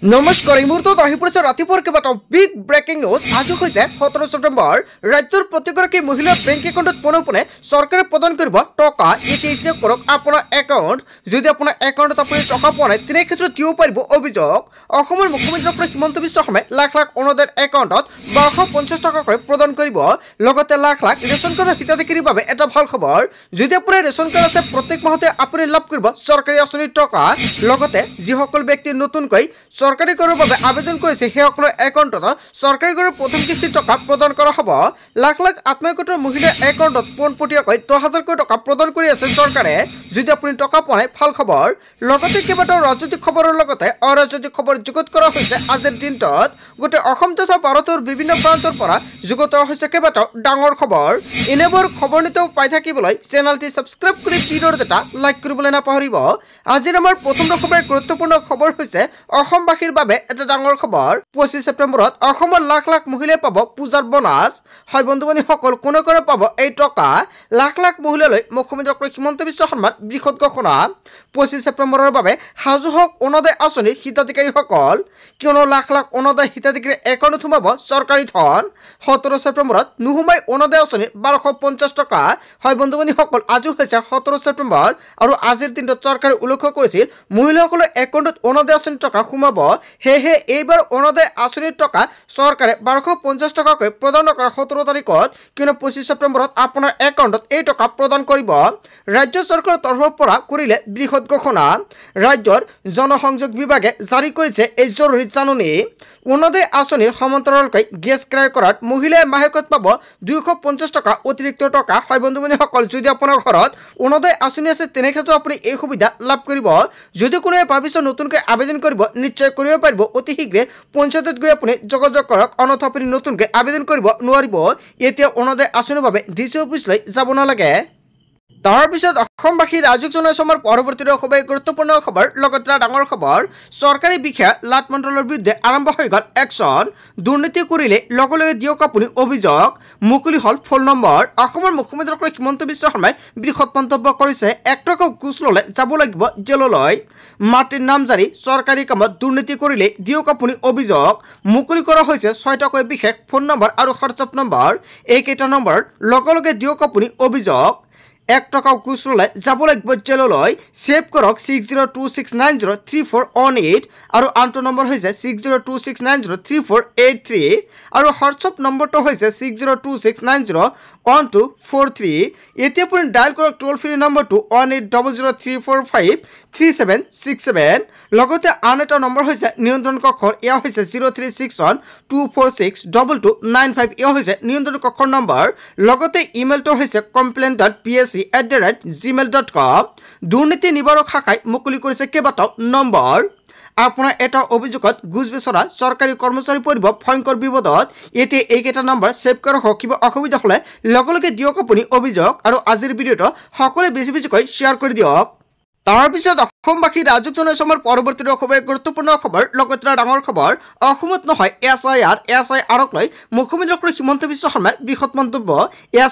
নমস্কাৰ এই মুহূৰ্তত আহি পৰিছে ৰাতিপুৱাৰ কেইবাটাও বিগ ব্ৰেকিং নিউজ। আজি হৈছে 17 ছেপ্টেম্বৰ। ৰাজ্যৰ প্ৰতিগৰাকী মহিলাৰ বেংক একাউণ্টত পোনে চৰকাৰে প্ৰদান কৰিব টকা। এতিয়া চেক কৰক আপোনাৰ একাউণ্ট। যদি আপোনাৰ একাউণ্টত আপুনি টকা পোৱা নাই তেনে ক্ষেত্ৰত দিব পাৰিব অভিযোগ। অসমৰ মুখ্যমন্ত্ৰী ডক্টৰ হিমন্ত বিশ্ব শৰ্মাই লাখ লাখ অৰুণোদয়ৰ একাউণ্টত 1250 টকাকৈ প্ৰদান কৰিব। লগতে লাখ লাখ ৰেচন কাৰ্ডৰ হিতাধিকাৰীৰ বাবে এটা ভাল খবৰ। যদি আপোনাৰ ৰেচন কাৰ্ড আছে প্ৰত্যেক মাহতে আপুনি লাভ কৰিব চৰকাৰী আঁচনিৰ টকা। লগতে যিসকল ব্যক্তি নতুনকৈ চৰকাৰী কৰৰ বাবে আবেদন কৰিছে সেইসকলৰ একাউণ্টত চৰকাৰী কৰৰ প্ৰথম কিস্তিৰ টকা প্ৰদান কৰা হ'ব। লাখ লাখ আত্মসহায়ক মহিলাৰ একাউণ্টত পোনপটীয়াকৈ 10,000কৈ টকা প্ৰদান কৰি আছে চৰকাৰে। যদি আপুনি টকা পোৱা নাই ভাল খবৰ। লগতে কেইবাটাও ৰাজনৈতিক খবৰৰ লগতে অৰাজনৈতিক খবৰ যুগুত কৰা হৈছে আজিৰ দিনটোত। গোটেই অসম তথা ভাৰতৰ বিভিন্ন প্ৰান্তৰ পৰা যুগুত হৈছে কেইবাটাও ডাঙৰ খবৰ। এনেবোৰ খবৰ নিতৌ পাই থাকিবলৈ চেনেলটি ছাবস্ক্ৰাইব কৰি ভিডিঅ'ৰ এটা লাইক কৰিবলৈ নাপাহৰিব। আজিৰ আমাৰ প্ৰথম খবৰ গুৰুত্বপূৰ্ণ খবৰ হৈছে অসমবাসীৰ বাবে এটা ডাঙৰ খবৰ। 25 ছেপ্টেম্বৰত অসমৰ লাখ লাখ মহিলাই পাব পূজাৰ বোনাছ। হয় বন্ধু বান্ধৱীসকল, কোনে কোনে পাব এই টকা? লাখ লাখ মহিলালৈ মুখ্যমন্ত্ৰী ডক্টৰ হিমন্ত বিশ্ব শৰ্মাৰ বৃহৎ ঘোষণা। 25 ছেপ্টেম্বৰৰ বাবে সাজু হওক অৰুণোদয় আঁচনিৰ হিতাধিকাৰীসকল। কিয়নো লাখ লাখ অৰুণোদয় হিতাধিকাৰীৰ একাউণ্টত সোমাব চৰকাৰী ধন। 17 ছেপ্টেম্বৰত নোসোমাই অৰুণোদয় আঁচনিৰ 1250 টকা। হয় বন্ধু বান্ধৱীসকল, আজি হৈছে 17 ছেপ্টেম্বৰ আৰু আজিৰ দিনটোত চৰকাৰে উল্লেখ কৰিছিল মহিলাসকলৰ একাউণ্টত অৰুণোদয় আঁচনিৰ টকা সোমাব। সেয়েহে এইবাৰ অৰুণোদয় আঁচনিৰ টকা চৰকাৰে 1250 টকাকৈ প্ৰদান কৰা 17 তাৰিখত। কিয়নো 25 ছেপ্টেম্বৰত আপোনাৰ একাউণ্টত এই টকা প্ৰদান কৰিব। ৰাজ্য চৰকাৰৰ তৰফৰ পৰা কৰিলে বৃহৎ ঘোষণা। ৰাজ্যৰ জনসংযোগ বিভাগে জাৰি কৰিছে এই জৰুৰী জাননী। অৰুণোদয় আঁচনিৰ সমান্তৰালকৈ গেছ ক্ৰয় কৰাত মহিলাই মাহেকত পাব 250 টকা অতিৰিক্ত টকা। হয় বন্ধু বান্ধৱীসকল, যদি আপোনাৰ ঘৰত অৰুণোদয় আঁচনি আছে তেনে ক্ষেত্ৰত আপুনি এই সুবিধা লাভ কৰিব। যদি কোনোৱে ভাবিছে নতুনকৈ আবেদন কৰিব নিশ্চয় কৰিব পাৰিব। অতি শীঘ্ৰে পঞ্চায়তত গৈ আপুনি যোগাযোগ কৰক, অন্যথা আপুনি নতুনকৈ আবেদন কৰিব নোৱাৰিব। এতিয়া অৰুণোদয় আঁচনিৰ বাবে ডিচি অফিচলৈ যাব নালাগে। তাৰপিছত অসমবাসী ৰাজুক জনাইছে আমাৰ পৰৱৰ্তী খুবেই গুৰুত্বপূৰ্ণ খবৰ। লগতে ডাঙৰ খবৰ, চৰকাৰী বিষয়া লাট মণ্ডলৰ বিৰুদ্ধে আৰম্ভ হৈ গ'ল একশ্যন। দুৰ্নীতি কৰিলে লগে লগে দিয়ক আপুনি অভিযোগ। মুকলি হ'ল ফোন নম্বৰ। অসমৰ মুখ্যমন্ত্ৰী ডক্টৰ হিমন্ত বিশ্ব শৰ্মাই বৃহৎ মন্তব্য কৰিছে। 1 টকা ঘুষ ল'লে যাব লাগিব জেললৈ। মাটিৰ নামজাৰি চৰকাৰী কামত দুৰ্নীতি কৰিলে দিয়ক আপুনি অভিযোগ। মুকলি কৰা হৈছে 6টাকৈ বিশেষ ফোন নম্বৰ আৰু হোৱাটছআপ নম্বৰ। এইকেইটা নম্বৰত লগে লগে দিয়ক আপুনি অভিযোগ। 1 টকা ঘুষ ল'লে যাব লাগিব জেললৈ। ছেভ কৰক 6026903418 আৰু আনটো নম্বৰ হৈছে 6026903483 আৰু হোৱাটছআপ নম্বৰটো হৈছে 6026901243। এতিয়া আপুনি ডায়েল কৰক টোল ফ্ৰী নম্বৰটো 180034533767। লগতে আন এটা নম্বৰ হৈছে নিয়ন্ত্ৰণ কক্ষৰ, এয়া হৈছে 036124622995। এয়া হৈছে নিয়ন্ত্ৰণ কক্ষৰ নম্বৰ। লগতে ইমেইলটো হৈছে complaint.psc@gmail.com। দুৰ্নীতি নিবাৰক শাখাই মুকলি কৰিছে কেইবাটাও নম্বৰ। আপোনাৰ এটা অভিযোগত ঘুষ বিচৰা চৰকাৰী কৰ্মচাৰী পৰিব ভয়ংকৰ বিপদত। এতিয়া এইকেইটা নম্বৰ ছেভ কৰক। কিবা অসুবিধা হ'লে লগে লগে দিয়ক আপুনি অভিযোগ। আৰু আজিৰ ভিডিঅ'টো সকলোৱে বেছি বেছিকৈ শ্বেয়াৰ কৰি দিয়ক। তাৰপিছত অসমবাসী ৰাজুক জনাইছে আমাৰ পৰৱৰ্তী খুবেই গুৰুত্বপূৰ্ণ খবৰ। লগতে ডাঙৰ খবৰ, অসমত নহয় SIRক লৈ মুখ্যমন্ত্ৰী ডক্টৰ হিমন্ত বিশ্ব শৰ্মাৰ বৃহৎ মন্তব্য।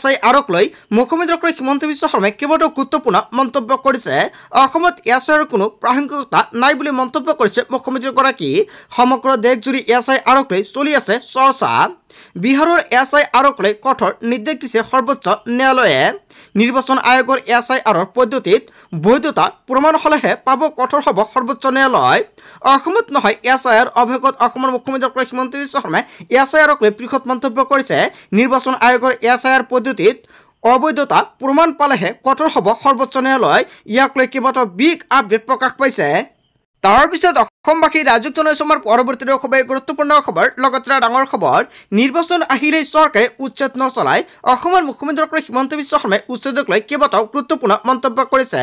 SIRক লৈ মুখ্যমন্ত্ৰী ডক্টৰ হিমন্ত বিশ্ব শৰ্মাই কেইবাটাও গুৰুত্বপূৰ্ণ মন্তব্য কৰিছে। অসমত SIRৰ কোনো প্ৰাসংগিকতা নাই বুলি মন্তব্য কৰিছে মুখ্যমন্ত্ৰীগৰাকী। সমগ্ৰ দেশজুৰি SIRক লৈ চলি আছে চৰ্চা। বিহাৰৰ SIRক লৈ কঠোৰ নিৰ্দেশ দিছে সৰ্বোচ্চ ন্যায়ালয়ে। নিৰ্বাচন আয়োগৰ SIRৰ পদ্ধতিত বৈধতা প্ৰমাণ হ'লেহে পাব কঠোৰ হ'ব সৰ্বোচ্চ ন্যায়ালয়। অসমত নহয় SIR অভিযোগত অসমৰ মুখ্যমন্ত্ৰী ডক্টৰ হিমন্ত বিশ্ব শৰ্মাই SIRক লৈ বৃহৎ মন্তব্য কৰিছে। নিৰ্বাচন আয়োগৰ SIR পদ্ধতিত অবৈধতা প্ৰমাণ পালেহে কঠোৰ হ'ব সৰ্বোচ্চ ন্যায়ালয়। ইয়াক লৈ কেইবাটাও বিগ আপডেট প্ৰকাশ পাইছে। তাৰপিছত অসমবাসী ৰাজুক জনাইছে আমাৰ পৰৱৰ্তী খুবেই গুৰুত্বপূৰ্ণ খবৰ। লগতে ডাঙৰ খবৰ, নিৰ্বাচন আহিলেই চৰকাৰে উচ্ছেদ নচলায়। অসমৰ মুখ্যমন্ত্ৰী ডক্টৰ হিমন্ত বিশ্ব শৰ্মাই উচ্ছেদক লৈ কেইবাটাও গুৰুত্বপূৰ্ণ মন্তব্য কৰিছে।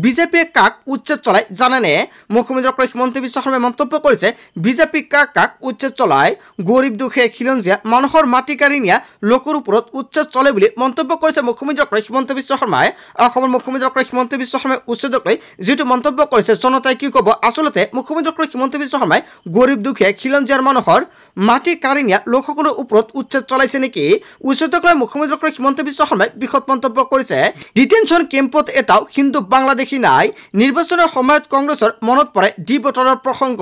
বিজেপিয়ে কাক উচ্ছেদ চলায় জানেনে? মুখ্যমন্ত্ৰী ডক্টৰ হিমন্ত বিশ্ব শৰ্মাই মন্তব্য কৰিছে বিজেপি কাক উচ্ছেদ চলায়। গৰীব দুখীয়া খিলঞ্জীয়া মানুহৰ মাটি কাঢ়ি নিয়া লোকৰ ওপৰত উচ্ছেদ চলে বুলি মন্তব্য কৰিছে মুখ্যমন্ত্ৰী ডক্টৰ হিমন্ত বিশ্ব শৰ্মাই। অসমৰ মুখ্যমন্ত্ৰী ডক্টৰ হিমন্ত বিশ্ব শৰ্মাই উচ্ছেদক লৈ যিটো মন্তব্য কৰিছে জনতাই কি ক'ব? আচলতে মুখ্যমন্ত্ৰী ডক্টৰ হিমন্ত বিশ্ব শৰ্মাই গৰীব দুখীয়া খিলঞ্জীয়াৰ মানুহৰ মাটি কাঢ়ি নিয়া লোকসকলৰ ওপৰত উচ্ছেদ চলাইছে নেকি উচ্ছেদক লৈ মুখ্যমন্ত্ৰী ডক্টৰ হিমন্ত বিশ্ব শৰ্মাই বৃহৎ মন্তব্য কৰিছে। ডিটেনশ্যন কেম্পত এটাও হিন্দু বাংলাদেশী নাই। নিৰ্বাচনৰ সময়ত কংগ্ৰেছৰ মনত পৰে ডি বটৰৰ প্ৰসংগ।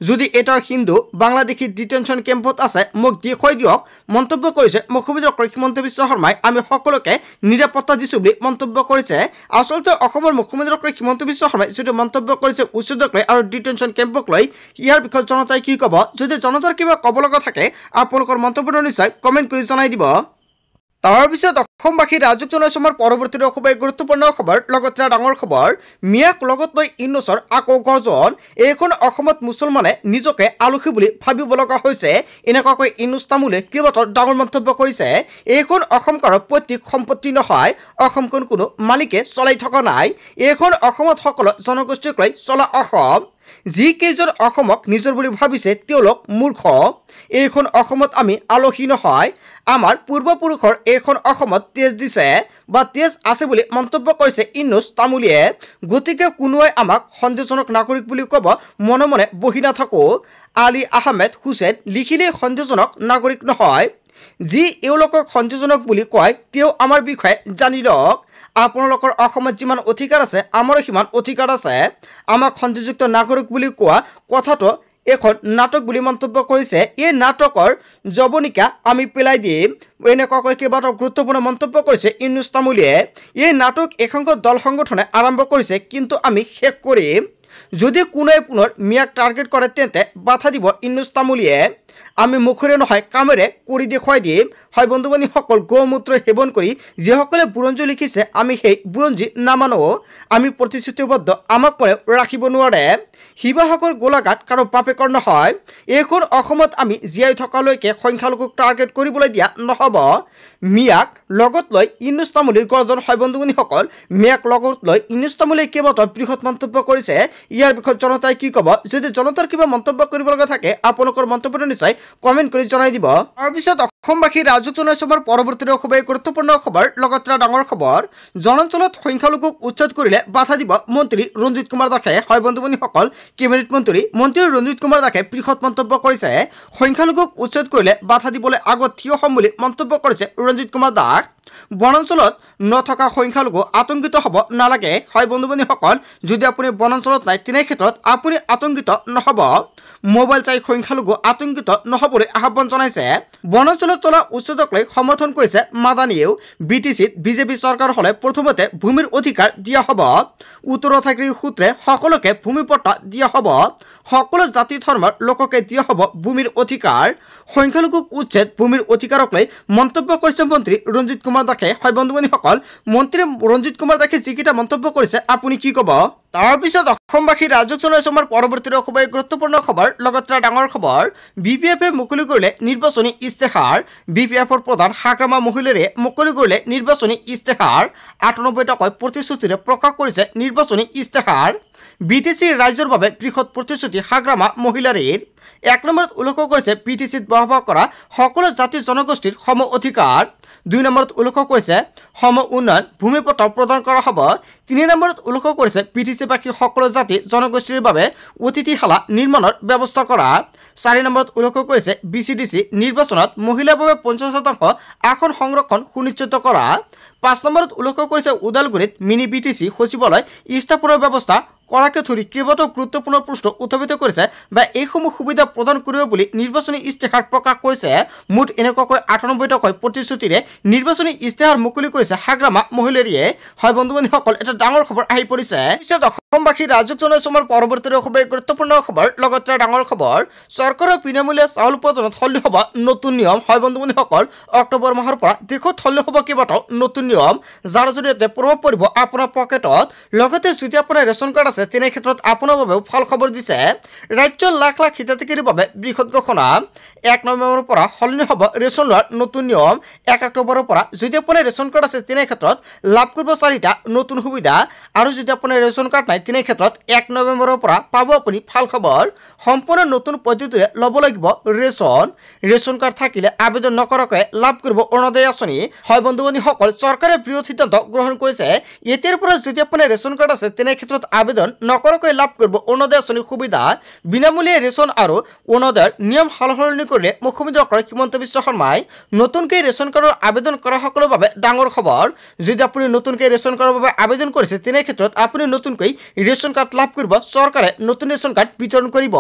যদি এটাও হিন্দু বাংলাদেশী ডিটেনশ্যন কেম্পত আছে মোক দেখুৱাই দিয়ক মন্তব্য কৰিছে মুখ্যমন্ত্ৰী ডক্টৰ হিমন্ত বিশ্ব শৰ্মাই। আমি সকলোকে নিৰাপত্তা দিছোঁ বুলি মন্তব্য কৰিছে। আচলতে অসমৰ মুখ্যমন্ত্ৰী ডক্টৰ হিমন্ত বিশ্ব শৰ্মাই যিটো মন্তব্য কৰিছে উচ্ছেদক লৈ আৰু ডিটেনশ্যন কেম্পক লৈ, ইয়াৰ বিষয়ে জনতাই কি ক'ব? যদি জনতাৰ কিবা ক'ব লগা থাকে আপোনালোকৰ মন্তব্য নিশ্চয় কমেণ্ট কৰি জনাই দিব। তাৰ পিছত অসমবাসী ৰাজুক জনাইছো আমাৰ পৰৱৰ্তী খুবেই গুৰুত্বপূৰ্ণ খবৰ, লগতে ডাঙৰ খবৰ। মিয়াক লগত লৈ ইউনুছৰ আকৌ গৰ্জন। এইখন অসমত মুছলমানে নিজকে আলসী বুলি ভাবিব লগা হৈছে। এনেকুৱাকৈ ইউনুছ তামুলে কেইবাটাও ডাঙৰ মন্তব্য কৰিছে। এইখন অসমকাৰৰ পৈতৃক সম্পত্তি নহয়, অসমখন কোনো মালিকে চলাই থকা নাই। এইখন অসমত সকলো জনগোষ্ঠীক লৈ চলা অসম। যিকেইজন অসমক নিজৰ বুলি ভাবিছে তেওঁলোক মূৰ্খ। এইখন অসমত আমি আলসী নহয়, আমাৰ পূৰ্বপুৰুষৰ এইখন অসমত তেজ দিছে বা তেজ আছে বুলি মন্তব্য কৰিছে ইউনুছ তামুলীয়ে। গতিকে কোনোৱে আমাক সন্দেহজনক নাগৰিক বুলি ক'ব মনে মনে বহি নাথাকো। আলী আহমেদ হুছেইন লিখিলেই সন্দেহজনক নাগৰিক নহয়। যি এওঁলোকক সন্দেহজনক বুলি কয় তেওঁ আমাৰ বিষয়ে জানি লওক। আপোনালোকৰ অসমত যিমান অধিকাৰ আছে আমাৰো সিমান অধিকাৰ আছে। আমাক সন্দেহযুক্ত নাগৰিক বুলি কোৱা কথাটো এখন নাটক বুলি মন্তব্য কৰিছে। এই নাটকৰ জবনিকা আমি পেলাই দিম এনেকুৱাকৈ কেইবাটাও গুৰুত্বপূৰ্ণ মন্তব্য কৰিছে ইউনুছ তামুলীয়ে। এই নাটক একাংশ দল সংগঠনে আৰম্ভ কৰিছে, কিন্তু আমি শেষ কৰিম। যদি কোনোৱে পুনৰ মিয়াক টাৰ্গেট কৰে তেন্তে বাধা দিব ইউনুছ তামুলীয়ে। আমি মুখেৰে নহয় কামেৰে কৰি দেখুৱাই দিম। হয় বন্ধু বান্ধৱীসকল, গৌমূত্ৰ সেৱন কৰি যিসকলে বুৰঞ্জী লিখিছে আমি সেই বুৰঞ্জী নামানো। আমি প্ৰতিশ্ৰুতিবদ্ধ, আমাক কোনেও ৰাখিব নোৱাৰে। শিৱসাগৰ গোলাঘাট কাৰো বাপেকৰ নহয়। এইখন অসমত আমি জীয়াই থকালৈকে সংখ্যালঘুক টাৰ্গেট কৰিবলৈ দিয়া নহ'ব। মিয়াক লগত লৈ ইউনুছ তামুলীৰ গৰ্জন। হয় বন্ধু বান্ধৱীসকল, মিয়াক লগত লৈ ইউনুছ তামুলীয়ে কেইবাটাও বৃহৎ মন্তব্য কৰিছে। ইয়াৰ বিষয়ে জনতাই কি ক'ব? যদি জনতাৰ কিবা মন্তব্য কৰিব লগা থাকে আপোনালোকৰ মন্তব্যটো নিশ্চয় কমেণ্ট কৰি জনাই দিব। তাৰপিছত অসমবাসী ৰাজুক জনাইছো আমাৰ পৰৱৰ্তী খুবেই গুৰুত্বপূৰ্ণ খবৰ, লগতে ডাঙৰ খবৰ। জনাঞ্চলত সংখ্যালঘুক উচ্ছেদ কৰিলে বাধা দিব মন্ত্ৰী ৰঞ্জিত কুমাৰ দাসে। হয় বন্ধু বান্ধৱীসকল, কেবিনেট মন্ত্ৰী ৰঞ্জিত কুমাৰ দাসে বৃহৎ মন্তব্য কৰিছে। সংখ্যালঘুক উচ্ছেদ কৰিলে বাধা দিবলৈ আগত থিয় হ'ম বুলি মন্তব্য কৰিছে ৰঞ্জিত কুমাৰ দাস। বনাঞ্চলত নথকা সংখ্যালঘু আতংকিত হ'ব নালাগে। হয় বন্ধু বান্ধৱীসকল, যদি আপুনি বনাঞ্চলত নাই তেনে ক্ষেত্ৰত আপুনি আতংকিত নহ'ব। মোবাইল চাই সংখ্যালঘু আতংকিত নহ'বলৈ আহ্বান জনাইছে। বনাঞ্চলত চলা উচ্ছেদক লৈ সমৰ্থন কৰিছে মাদানীয়েও। BTCত বিজেপি চৰকাৰ হ'লে প্ৰথমতে ভূমিৰ অধিকাৰ দিয়া হ'ব। উত্তৰাধিকাৰী সূত্ৰে সকলোকে ভূমিপট্টা দিয়া হ'ব। সকলো জাতি ধৰ্মৰ লোককে দিয়া হ'ব ভূমিৰ অধিকাৰ। সংখ্যালঘুক উচ্ছেদ ভূমিৰ অধিকাৰক লৈ মন্তব্য কৰিছে মন্ত্ৰী ৰঞ্জিত কুমাৰ দাসে। হয় বন্ধু বান্ধৱীসকল, মন্ত্ৰী ৰঞ্জিত কুমাৰ দাসে যিকেইটা মন্তব্য কৰিছে আপুনি কি ক'ব? তাৰপিছত অসমবাসী ৰাজুক জনাইছো আমাৰ পৰৱৰ্তী খুবেই গুৰুত্বপূৰ্ণ খবৰ, লগতে ডাঙৰ খবৰ। BPFে মুকলি কৰিলে নিৰ্বাচনী ইস্তেহাৰ। BPFৰ প্ৰধান হাগ্ৰামা মহিলাৰে মুকলি কৰিলে নিৰ্বাচনী ইস্তেহাৰ। ৯৮টাকৈ প্ৰতিশ্ৰুতিৰে প্ৰকাশ কৰিছে নিৰ্বাচনী ইস্তেহাৰ। BTCৰ ৰাজ্যৰ বাবে বৃহৎ প্ৰতিশ্ৰুতি হাগ্ৰামা মহিলাৰীৰ। ১ নম্বৰত উল্লেখ কৰিছে BTCত বসবাস কৰা সকলো জাতি জনগোষ্ঠীৰ সম অধিকাৰ। ২ নম্বৰত উল্লেখ কৰিছে সম উন্নয়ন ভূমিপট্টা প্ৰদান কৰা হ'ব। ৩ নম্বৰত উল্লেখ কৰিছে BTCবাসী সকলো জাতি জনগোষ্ঠীৰ বাবে অতিথিশালা নিৰ্মাণৰ ব্যৱস্থা কৰা। ৪ নম্বৰত উল্লেখ কৰিছে BCDC নিৰ্বাচনত মহিলাৰ বাবে ৫০% আসন সংৰক্ষণ সুনিশ্চিত কৰা। ৫ নম্বৰত উল্লেখ কৰিছে ওদালগুৰিত মিনি BTC সচিবালয় স্থাপনৰ ব্যৱস্থা কৰাকে ধৰি কেইবাটাও গুৰুত্বপূৰ্ণ প্ৰশ্ন উত্থাপিত কৰিছে বা এইসমূহ সুবিধা প্ৰদান কৰিব বুলি নিৰ্বাচনী ইস্তেহাৰ প্ৰকাশ কৰিছে। মুঠ এনেকুৱাকৈ ৯৮টাকৈ প্ৰতিশ্ৰুতিৰে নিৰ্বাচনী ইস্তেহাৰ মুকলি কৰিছে হাগ্ৰামা মহিলাৰীয়ে। হয় বন্ধু বান্ধৱীসকল, এটা ডাঙৰ খবৰ আহি পৰিছে। পিছত অসমবাসী ৰাজুক জনাইছো আমাৰ পৰৱৰ্তী খুবেই গুৰুত্বপূৰ্ণ খবৰ, লগতে ডাঙৰ খবৰ। চৰকাৰৰ বিনামূলীয়া চাউল প্ৰদানত সলনি হ'ব নতুন নিয়ম। হয় বন্ধু বান্ধৱীসকল, অক্টোবৰ মাহৰ পৰা দেশত সলনি হ'ব কেইবাটাও নতুন নিয়ম, যাৰ জৰিয়তে প্ৰভাৱ পৰিব আপোনাৰ পকেটত। লগতে যদি আপোনাৰ ৰেচন কাৰ্ড তেনে ক্ষেত্ৰত আপোনাৰ বাবেও ভাল খবৰ দিছে। ৰাজ্যৰ লাখ লাখ হিতাধিকাৰীৰ বাবে বৃহৎ ঘোষণা। ১ নৱেম্বৰৰ পৰা সলনি হ'ব ৰেচন লোৱাৰ নতুন নিয়ম। ১ অক্টোবৰৰ পৰা যদি আপোনাৰ ৰেচন কাৰ্ড আছে তেনে ক্ষেত্ৰত লাভ কৰিব ৪টা নতুন সুবিধা, আৰু যদি আপোনাৰ ৰেচন কাৰ্ড নাই নাই তেনে ক্ষেত্ৰত 1 নৱেম্বৰৰ পৰা পাব আপুনি ভাল খবৰ সম্পূৰ্ণ নতুন পদ্ধতিৰে ল'ব লাগিব ৰেচন কাৰ্ড থাকিলে আবেদন নকৰাকৈ লাভ কৰিব অৰুণোদয় আঁচনি হয় বন্ধু-বান্ধৱীসকল চৰকাৰে বৃহৎ সিদ্ধান্ত গ্ৰহণ কৰিছে এতিয়াৰ পৰা যদি আপোনাৰ ৰেচন কাৰ্ড আছে তেনে ক্ষেত্ৰত আবেদন নকৰাকৈ লাভ কৰিব অৰুণোদয় আঁচনিৰ সুবিধা বিনামূলীয়া ৰেচন আৰু অৰুণোদয়ৰ নিয়ম সলনি কৰিলে মুখ্যমন্ত্ৰী ডক্টৰ হিমন্ত বিশ্ব শৰ্মাই নতুনকৈ ৰেচন কাৰ্ডৰ আবেদন কৰা সকলৰ বাবে ডাঙৰ খবৰ যদি আপুনি নতুনকৈ ৰেচন কাৰ্ডৰ বাবে আবেদন কৰিছে তেনে ক্ষেত্ৰত আপুনি নতুনকৈ ৰেচন কাৰ্ড লাভ কৰিব চৰকাৰে নতুন ৰেচন কাৰ্ড বিতৰণ কৰিব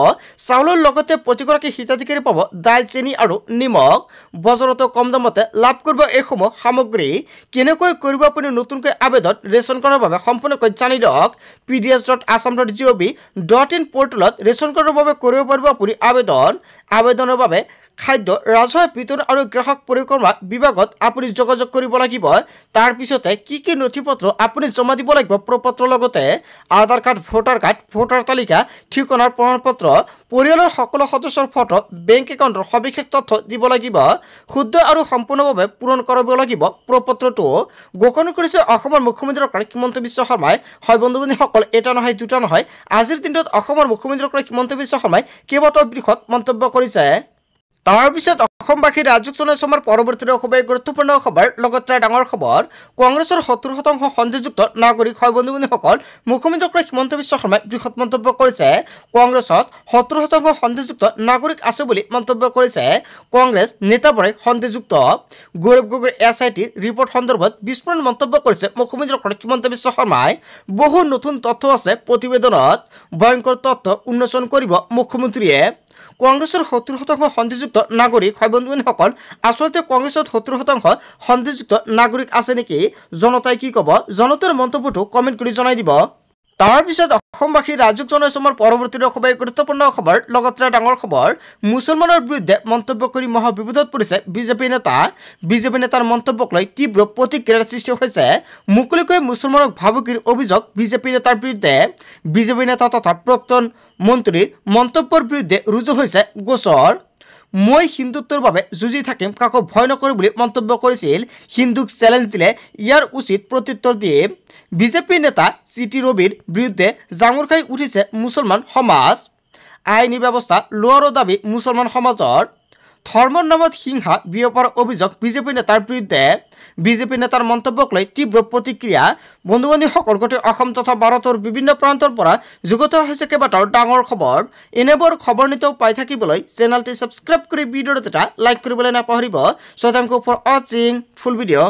চাউলৰ লগতে প্ৰতিগৰাকী হিতাধিকাৰী পাব দাইল চেনি আৰু নিমখ বজাৰতো কম দামতে লাভ কৰিব এইসমূহ সামগ্ৰী কেনেকৈ কৰিব আপুনি নতুনকৈ আবেদন ৰেচন কাৰ্ডৰ বাবে সম্পূৰ্ণকৈ জানি লওক pds.assam.gov.in পৰ্টেলত ৰেচন কাৰ্ডৰ বাবে কৰিব পাৰিব আপুনি আবেদনৰ বাবে খাদ্য ৰাজহুৱা বিতৰণ আৰু গ্ৰাহক পৰিক্ৰমা বিভাগত আপুনি যোগাযোগ কৰিব লাগিব তাৰ পিছতে কি কি নথিপত্ৰ আপুনি জমা দিব লাগিব প্ৰপত্ৰৰ লগতে আধাৰ কাৰ্ড ভোটাৰ তালিকা ঠিকনাৰ প্ৰমাণপত্ৰ পৰিয়ালৰ সকলো সদস্যৰ ফটো বেংক একাউণ্টৰ সবিশেষ তথ্য দিব লাগিব শুদ্ধ আৰু সম্পূৰ্ণভাৱে পূৰণ কৰিব লাগিব প্ৰপত্ৰটো ঘোষণা কৰিছে অসমৰ মুখ্যমন্ত্ৰী ডক্টৰ হিমন্ত বিশ্ব শৰ্মাই হয় বন্ধু-বান্ধৱীসকল এটা নহয় দুটা নহয় আজিৰ দিনটোত অসমৰ মুখ্যমন্ত্ৰী ডক্টৰ হিমন্ত বিশ্ব শৰ্মাই কেইবাটাও বৃহৎ মন্তব্য কৰিছে তাৰ পিছত অসমবাসী ৰাজযোগ জনসমাৰ পৰৱৰ্তী খুবেই গুৰুত্বপূৰ্ণ খবৰ লগতে ডাঙৰ খবৰ কংগ্ৰেছৰ 70% সন্দেহযুক্ত নাগৰিক হয় বন্ধু-বান্ধৱীসকল মুখ্যমন্ত্ৰী ডক্টৰ হিমন্ত বিশ্ব শৰ্মাই বৃহৎ মন্তব্য কৰিছে কংগ্ৰেছত 70% সন্দেহযুক্ত নাগৰিক আছে বুলি মন্তব্য কৰিছে কংগ্ৰেছ নেতাবোৰে সন্দেহযুক্ত গৌৰৱ গগৈৰ SITৰ ৰিপৰ্ট সন্দৰ্ভত বিস্ফোৰণ মন্তব্য কৰিছে মুখ্যমন্ত্ৰী ডক্টৰ হিমন্ত বিশ্ব শৰ্মাই বহু নতুন তথ্য আছে প্ৰতিবেদনত ভয়ংকৰ তথ্য উন্মোচন কৰিব মুখ্যমন্ত্ৰীয়ে কংগ্ৰেছৰ 70% সন্দেহযুক্ত নাগৰিক হয় বন্ধু-বান্ধৱীসকল আচলতে কংগ্ৰেছত 70% সন্দেহযুক্ত নাগৰিক আছে নেকি জনতাই কি ক'ব জনতাৰ মন্তব্যটো কমেণ্ট কৰি জনাই দিব তাৰ পিছত অসমবাসী ৰাজযোগ জনসমাৰ পৰৱৰ্তী খুবেই গুৰুত্বপূৰ্ণ খবৰ লগতে ডাঙৰ খবৰ মুছলমানৰ বিৰুদ্ধে মন্তব্য কৰি মহাবিবাদত পৰিছে বিজেপি নেতাৰ মন্তব্যক লৈ তীব্ৰ প্ৰতিক্ৰিয়াৰ সৃষ্টি হৈছে মুকলিকৈ মুছলমানক ভাবুকিৰ অভিযোগ বিজেপি নেতাৰ বিৰুদ্ধে বিজেপি নেতা তথা প্ৰাক্তন মন্ত্ৰীৰ মন্তব্যৰ বিৰুদ্ধে ৰুজু হৈছে গোচৰ মই হিন্দুত্বৰ বাবে যুঁজি থাকিম কাকো ভয় নকৰো বুলি মন্তব্য কৰিছিল হিন্দুক চ্যালেঞ্জ দিলে ইয়াৰ উচিত প্ৰত্যুত্তৰ দিয়ে বিজেপি নেতা চিটি ৰবিৰ বিৰুদ্ধে জাঙুৰ খাই উঠিছে মুছলমান সমাজ আইনী ব্যৱস্থা লোৱাৰো দাবী মুছলমান সমাজৰ ধৰ্মৰ নামত হিংসা বিয়পাৰ অভিযোগ বিজেপি নেতাৰ বিৰুদ্ধে বিজেপি নেতাৰ মন্তব্যক লৈ তীব্ৰ প্ৰতিক্ৰিয়া বন্ধু-বান্ধৱীসকল গোটেই অসম তথা ভাৰতৰ বিভিন্ন প্ৰান্তৰ পৰা যুগত হৈছে কেইবাটাও ডাঙৰ খবৰ এনেবোৰ খবৰ নিতৌ পাই থাকিবলৈ চেনেলটি সাবস্ক্ৰাইব কৰি ভিডিঅ'টো এটা লাইক কৰিবলৈ নাপাহৰিব। So thank you for watching full video.